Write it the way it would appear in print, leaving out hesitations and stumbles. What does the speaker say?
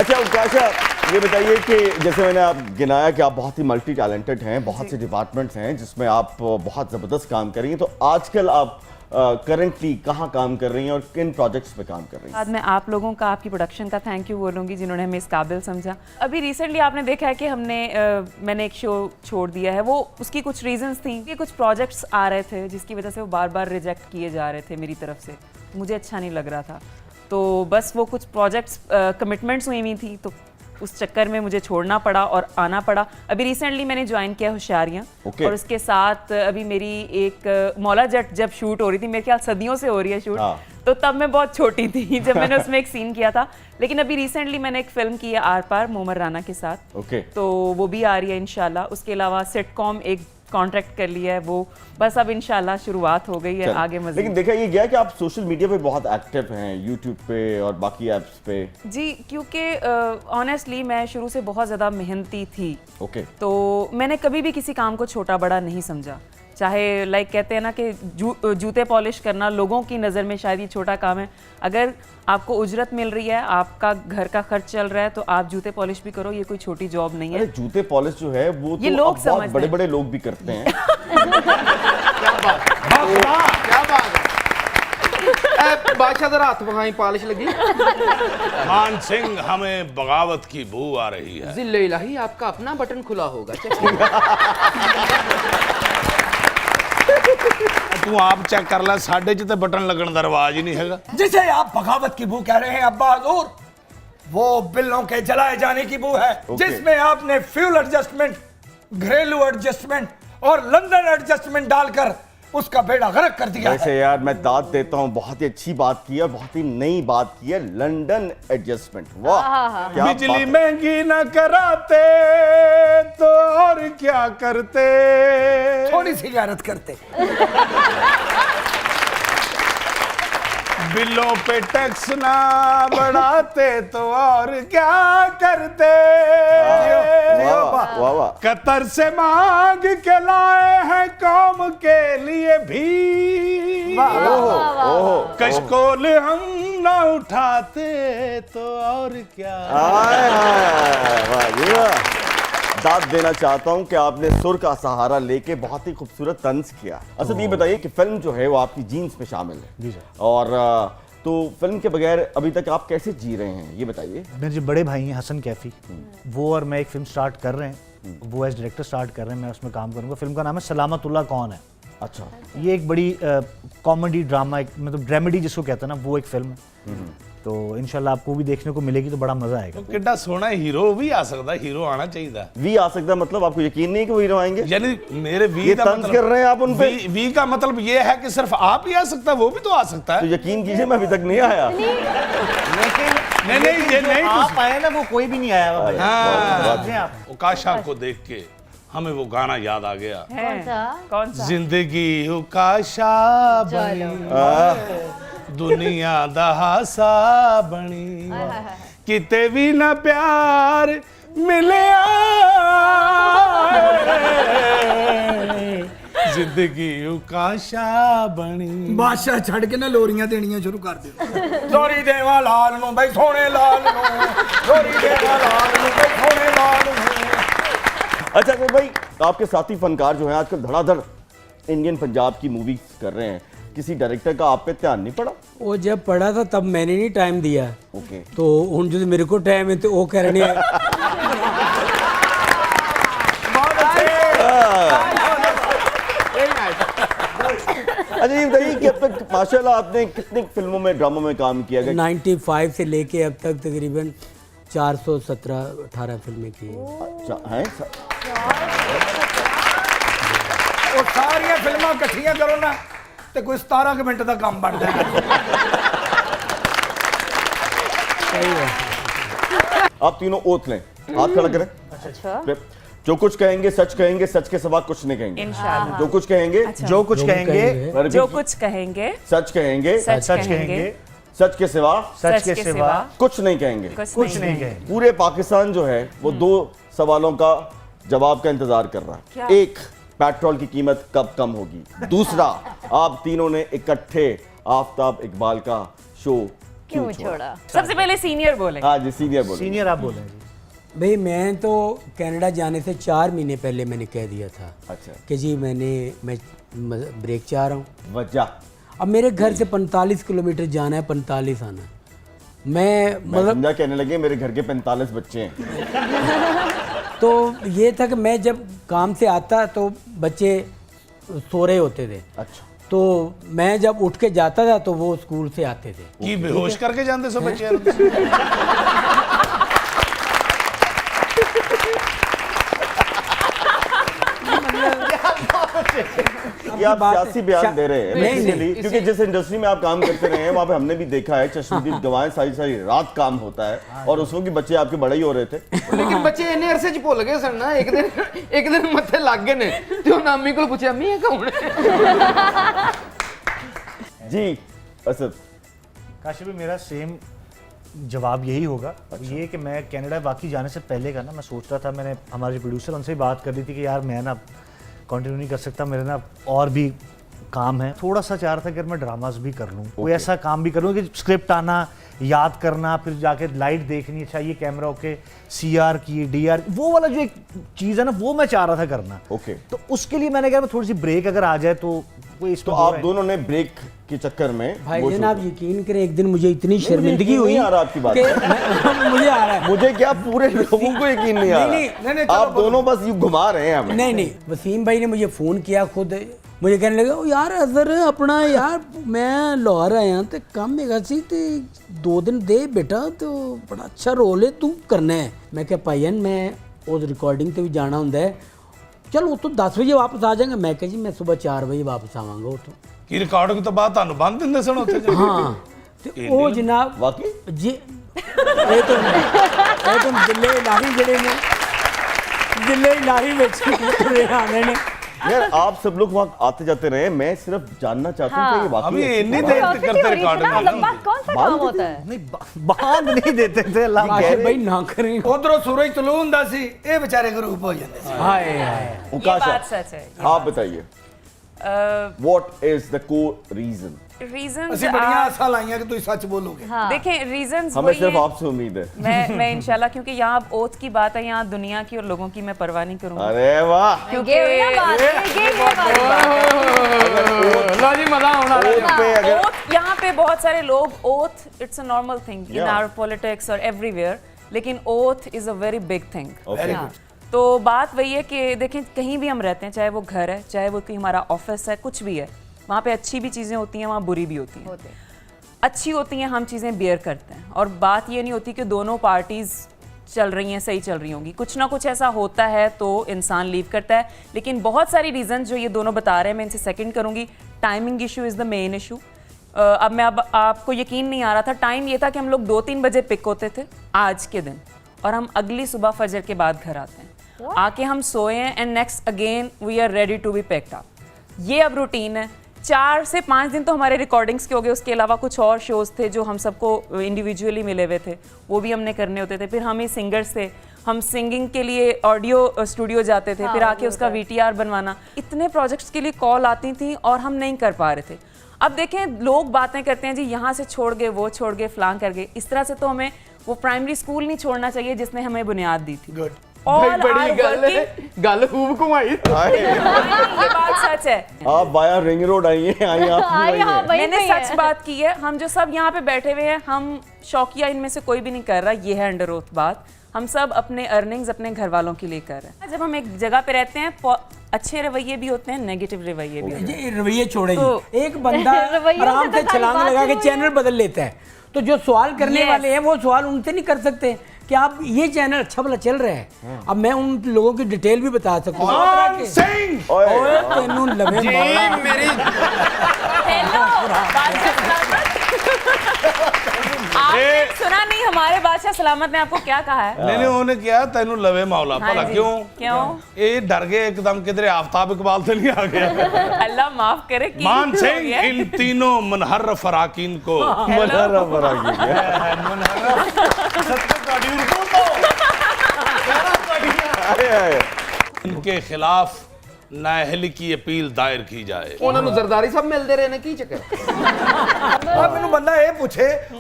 अच्छा उकाशा, ये बताइए कि जैसे मैंने आप गिनाया कि आप बहुत ही मल्टी टैलेंटेड हैं, बहुत से डिपार्टमेंट्स हैं जिसमें आप बहुत ज़बरदस्त काम कर रही हैं, तो आजकल आप करंटली कहाँ काम कर रही हैं और किन प्रोजेक्ट्स पे काम कर रही हैं? बाद में आप लोगों का, आपकी प्रोडक्शन का थैंक यू बोलूँगी जिन्होंने हमें इस काबिल समझा। अभी रिसेंटली आपने देखा है कि मैंने एक शो छोड़ दिया है, वो उसकी कुछ रीजंस थी कि कुछ प्रोजेक्ट्स आ रहे थे जिसकी वजह से वो बार बार रिजेक्ट किए जा रहे थे मेरी तरफ से, मुझे अच्छा नहीं लग रहा था। तो बस वो कुछ प्रोजेक्ट्स कमिटमेंट्स हुई हुई थी, तो उस चक्कर में मुझे छोड़ना पड़ा और आना पड़ा। अभी रिसेंटली मैंने ज्वाइन किया होशियारियाँ और उसके साथ अभी मेरी एक मौला जट जब शूट हो रही थी, मेरे ख्याल सदियों से हो रही है शूट, तो तब मैं बहुत छोटी थी जब मैंने उसमें एक सीन किया था। लेकिन अभी रिसेंटली मैंने एक फिल्म की है आर पार मोमर राना के साथ, तो वो भी आ रही है इंशाल्लाह। उसके अलावा सिटकॉम एक कॉन्ट्रैक्ट कर लिया है, वो बस अब इंशाल्लाह शुरुआत हो गई है आगे मज़ीद। लेकिन देखा ये गया कि आप सोशल मीडिया पे बहुत एक्टिव हैं, यूट्यूब पे और बाकी ऐप्स पे। जी, क्योंकि ऑनेस्टली मैं शुरू से बहुत ज़्यादा मेहनती थी। तो मैंने कभी भी किसी काम को छोटा बड़ा नहीं समझा, चाहे लाइक कहते हैं ना कि जूते पॉलिश करना लोगों की नज़र में शायद ये छोटा काम है। अगर आपको उजरत मिल रही है, आपका घर का खर्च चल रहा है, तो आप जूते पॉलिश भी करो, ये कोई छोटी जॉब नहीं है। जूते पॉलिश जो है वो ये तो लोग बहुत बड़े बड़े लोग भी करते हैं। क्या बात है बादशाह, जरा हाथ वहाँ पॉलिश लगी। मान सिंह, हमें बगावत की बू आ रही है। जिल्ले इलाही, आपका अपना बटन खुला होगा। तू आप चेक कर ला, साढ़े च बटन लगन का रिवाज ही नहीं है। जिसे आप बगावत की बू कह रहे हैं अब्बा हजूर, वो बिल्लों के जलाए जाने की बू है, जिसमें आपने फ्यूल एडजस्टमेंट, घरेलू एडजस्टमेंट और लंदन एडजस्टमेंट डालकर उसका बेड़ा गर्क कर दिया। वैसे यार मैं दाद देता हूँ, बहुत ही अच्छी बात की है, बहुत ही नई बात की है, लंदन एडजस्टमेंट। वाह, बिजली महंगी ना कराते तो और क्या करते, थोड़ी सी गैरत करते। बिलों पे टैक्स ना बढ़ाते तो और क्या करते। कतर से मांग के लाए हैं कौम के लिए भी, कशकोल हम ना उठाते तो और क्या। दाद देना चाहता हूं कि आपने सुर का सहारा लेके बहुत ही खूबसूरत तंज किया। असद ये बताइए कि फिल्म जो है वो आपकी जीन्स में शामिल है, और तो फिल्म के बगैर अभी तक आप कैसे जी रहे हैं, ये बताइए। मेरे जो बड़े भाई हैं हसन कैफी, वो और मैं एक फिल्म स्टार्ट कर रहे हैं, वो एज डायरेक्टर स्टार्ट कर रहे हैं, मैं उसमें काम करूँगा। फिल्म का नाम है सलामतुल्लाह कौन है। अच्छा, ये एक बड़ी कॉमेडी ड्रामा, एक मतलब ड्रामेडी जिसको कहते हैं ना, वो एक फिल्म है। तो इंशाल्लाह आपको भी देखने को मिलेगी, तो बड़ा मजा आएगा। तो कितना सोना हीरो भी आ सकता है, हीरो आना चाहिए। वी आ सकता है मतलब आपको यकीन नहीं कि वो हीरो आएंगे? यानी मेरे वी ये का तंज कर रहे हैं आप उन पे? वी का मतलब ये है कि सिर्फ आप ही आ सकता है, वो भी तो आ सकता है। तो यकीन कीजिए मैं अभी तक नहीं आया। नहीं ये नहीं, आप आए ना, वो कोई भी नहीं आया भाई। उकाशा को देख के हमें वो गाना याद आ गया। कौन सा? जिंदगी उकाशा बनी, दुनिया दा हासा बनी, किते भी ना प्यार मिले, जिंदगी उकाशा बनी। बादशाह छड़ के ना लोरियां देनियां शुरू कर दे। लोरी देवा लाल नु भाई सोने लाल नु, लोरी देवा लाल नु भाई सोने लाल नु। अच्छा तो भाई, आपके साथी फनकार जो हैं आजकल धड़ाधड़ इंडियन पंजाब की मूवीज कर रहे हैं, किसी डायरेक्टर का आप पे ध्यान नहीं पड़ा? वो जब पढ़ा था तब मैंने नहीं टाइम दिया। तो हुन जो मेरे को टाइम है तो वो करने है। अच्छा ये बताइए कि अब तक माशाल्लाह आपने कितनी फिल्मों में, ड्रामों में काम किया गया? 95 से लेके अब तक तकरीबन 417-18 फिल्में की हैं। वो सारियां फिल्मां इकट्ठियां करो ना तो कोई 17 मिनट का काम बन जाएगा। सही है। आप तीनों ओथ लें, हाथ खड़ा करें। अच्छा। जो कुछ कहेंगे सच कहेंगे, सच के सिवा कुछ नहीं कहेंगे इंशाअल्लाह। जो कुछ कहेंगे, जो कुछ कहेंगे, जो कुछ कहेंगे, सच कहेंगे, सच कहेंगे, सच के सिवा, सच के सिवा कुछ नहीं कहेंगे, कुछ नहीं कहेंगे। पूरे पाकिस्तान जो है वो दो सवालों का जवाब का इंतजार कर रहा है। एक, पेट्रोल की कीमत कब कम होगी? दूसरा, आप तीनों ने इकट्ठे आफताब इकबाल का शो क्यों छोड़ा? सबसे पहले सीनियर बोले। हाँ जी, सीनियर बोलो। सीनियर आप बोले जी। भाई मैं तो कनाडा जाने से 4 महीने पहले मैंने कह दिया था अच्छा, कि जी मैं ब्रेक चाह रहा हूँ। वजह अब मेरे घर से 45 किलोमीटर जाना है, 45 आना है। मैं मतलब समझा कहने लगे मेरे घर के 45 बच्चे हैं। तो ये था कि मैं जब काम से आता तो बच्चे सो रहे होते थे, अच्छा, तो मैं जब उठ के जाता था तो वो स्कूल से आते थे। की बेहोश करके जानते सब बच्चे ये आप बात है। सियासी बयान दे रहे हैं नहीं, basically, नहीं, क्योंकि जिस इंडस्ट्री में आप काम करते रहे हैं वहाँ पे हमने भी देखा है चश्मदीद गवाएं सारी सारी रात काम होता है और उस वक्त बच्चे आपके बड़े ही हो रहे थे। लेकिन बच्चे इन्ने अरसे च भुल गए सन ना, एक दिन मत्थे लग गए ने ते उन्हें अम्मी को पूछा अम्मी ये कौन है? जी असद, काशिफ भाई मेरा सेम जवाब यही होगा। ये कि मैं कनाडा वाकई जाने से पहले का ना मैं सोच रहा था, मैंने हमारे जो प्रोड्यूसर उनसे भी बात कर ली थी कि यार मैं ना कंटिन्यू नहीं कर सकता, मेरे ना और भी काम है। थोड़ा सा चाह रहा था कि मैं ड्रामास भी कर लूँ, कोई ऐसा काम भी कर लूँ कि स्क्रिप्ट आना, याद करना, फिर जाके लाइट देखनी, अच्छा ये कैमरा ओके, CR की DR, वो वाला जो एक चीज़ है ना वो मैं चाह रहा था करना। ओके, तो उसके लिए मैंने कहा थोड़ी सी ब्रेक अगर आ जाए तो कोई तो आप दोनों ने ब्रेक के चक्कर में भाई वो जान छोड़ा। आप यकीन करें, एक दिन मुझे इतनी मुझे शर्मिंदगी यकीन हुई नहीं आ रहा आपकी बात कि पे। मुझे आ रहा है। मुझे क्या पूरे लोगों को यकीन नहीं आ नहीं, रहा। नहीं, आप दोनों बस यूं घुमा रहे हैं हमें। नहीं नहीं, वसीम भाई ने मुझे फ़ोन किया खुद, मुझे कहने लगा "ओ यार अजर अपना यार मैं लाहौर आया तो कम है सी ते 2 दिन दे बेटा, तो बड़ा अच्छा रोल है तू करना है। मैं क्या भाईन मैं उस रिकॉर्डिंग ते भी जाना होंदा है, चल वो तो 10 बजे वापस आ जाएंगे। मैं कहा जी मैं सुबह 4 बजे वापस आवांगा उतो। की रिकॉर्डिंग तो बात ਤੁਹਾਨੂੰ ਬੰਦ ਦਿੰਦੇ ਸਨ ਉੱਥੇ ਜਾ ਕੇ? हाँ ते ओ जनाब वाकई जी ये तो दिल्ले इलाही जड़े ने दिल्ले इलाही में आने ने। यार आप सब लोग वहाँ आते जाते रहे, मैं सिर्फ जानना चाहता हूँ कि ये वाकई अभी ऐसी इतनी बात देर है? तक करते रिकॉर्डिंग लंबा कौन सा काम होता है? नहीं बांध नहीं देते थे अल्लाह काशिफ भाई ना करें। ਉਧਰੋਂ ਸੂਰਜ ਤਲੂ ਹੁੰਦਾ ਸੀ, ਇਹ ਵਿਚਾਰੇ ਗਰੂਪ ਹੋ ਜਾਂਦੇ ਸੀ। हाय हाय ये उकाशा, बात सच है। आप बताइए what is the core reason? Reason ਅਸੀਂ ਬੜੀਆਂ ਆਸਾਂ ਲਾਈਆਂ ਕਿ ਤੁਸੀਂ ਸੱਚ ਬੋਲੋਗੇ। देखें रीजंस हमें सिर्फ आपसे उम्मीद है। मैं इंशाल्लाह, क्योंकि यहाँ अब ओथ की बात है, यहाँ दुनिया की और लोगों की मैं परवाह नहीं करूँगी, अरे वाह, क्योंकि ये हुई ना बात, ये बहुत बड़ी बात है। लो जी मजा आना ओथ पे अगर ओथ यहाँ पे बहुत सारे लोग oath it's a normal thing in Yeah. Our politics और एवरीवेयर, लेकिन oath is a very big thing. Okay, तो बात वही है कि देखें कहीं भी हम रहते हैं, चाहे वो घर है, चाहे वो कहीं हमारा ऑफिस है, कुछ भी है, वहाँ पे अच्छी भी चीज़ें होती हैं, वहाँ बुरी भी होती हैं। अच्छी होती हैं, हम चीज़ें बियर करते हैं, और बात ये नहीं होती कि दोनों पार्टीज़ चल रही हैं, सही चल रही होंगी, कुछ ना कुछ ऐसा होता है तो इंसान लीव करता है। लेकिन बहुत सारी रीज़न जो ये दोनों बता रहे हैं, मैं इनसे सेकंड करूँगी। Timing issue is the main issue. अब आपको यकीन नहीं आ रहा था, टाइम ये था कि हम लोग 2-3 बजे पिक होते थे आज के दिन, और हम अगली सुबह फजर के बाद घर आते हैं, आके हम सोए हैं and next again we are ready to be picked up. ये अब रूटीन है। 4 से 5 दिन तो हमारे रिकॉर्डिंग्स के हो गए, उसके अलावा कुछ और शोज़ थे जो हम सबको इंडिविजुअली मिले हुए थे, वो भी हमने करने होते थे। फिर हम ही सिंगर्स थे, हम सिंगिंग के लिए ऑडियो स्टूडियो जाते थे, फिर आके उसका VTR बनवाना, इतने प्रोजेक्ट्स के लिए कॉल आती थी और हम नहीं कर पा रहे थे। अब देखें लोग बातें करते हैं जी यहाँ से छोड़ गए, वो छोड़ गए, फलां कर गए, इस तरह से तो हमें वो प्राइमरी स्कूल नहीं छोड़ना चाहिए जिसने हमें बुनियाद दी थी। गुड। भाई All बड़ी are गल है, working- गल खूब घुमाई। ये बात सच है। आप बाया रिंग रोड आई हैं, आई आप भी आई हैं। मैंने सच बात की है। हम जो सब यहाँ पे बैठे हुए हैं, हम शौकिया इनमें से कोई भी नहीं कर रहा, ये है अंडर ओथ बात। हम सब अपने अर्निंग्स अपने घर वालों के लिए कर रहे हैं। जब हम एक जगह पे रहते हैं, अच्छे रवैये भी होते हैं, नेगेटिव रवैये भी होते हैं। ये रवैये छोड़े तो- जी। एक बंदा रवैयों से आराम तो से सारी छलांग बात लगा के हुई। चैनल बदल लेता है, तो जो सवाल करने Yes. वाले हैं वो सवाल उनसे नहीं कर सकते कि आप ये चैनल अच्छा भला चल रहा है। अब मैं उन लोगों की डिटेल भी बता सकता हूँ। मान सिंह ओए, ओए तेनू लवे जी मौला। मेरी आपने सुना नहीं हमारे बादशाह सलामत ने आपको क्या कहा है? नहीं उन्होंने किया तेनू लवे मौला हाँ भला जी। क्यों क्यों? ये डर गए एकदम किधरे आफ्ताब इकबाल से नहीं आ गया। अल्लाह माफ करे कि मान हो सिंह गया। इन तीनों मनहर फराकीन को मनहरा फराकी है। आए, आए। इनके खिलाफ नाअहली की अपील दायर की जाए। ਉਹਨਾਂ ਨੂੰ ਜ਼ਰਦਾਰੀ ਸਭ ਮਿਲਦੇ ਰਹੇ ਨੇ, ਕੀ ਚੱਕਰ? ਆ ਮੈਨੂੰ ਬੰਦਾ ਇਹ ਪੁੱਛੇ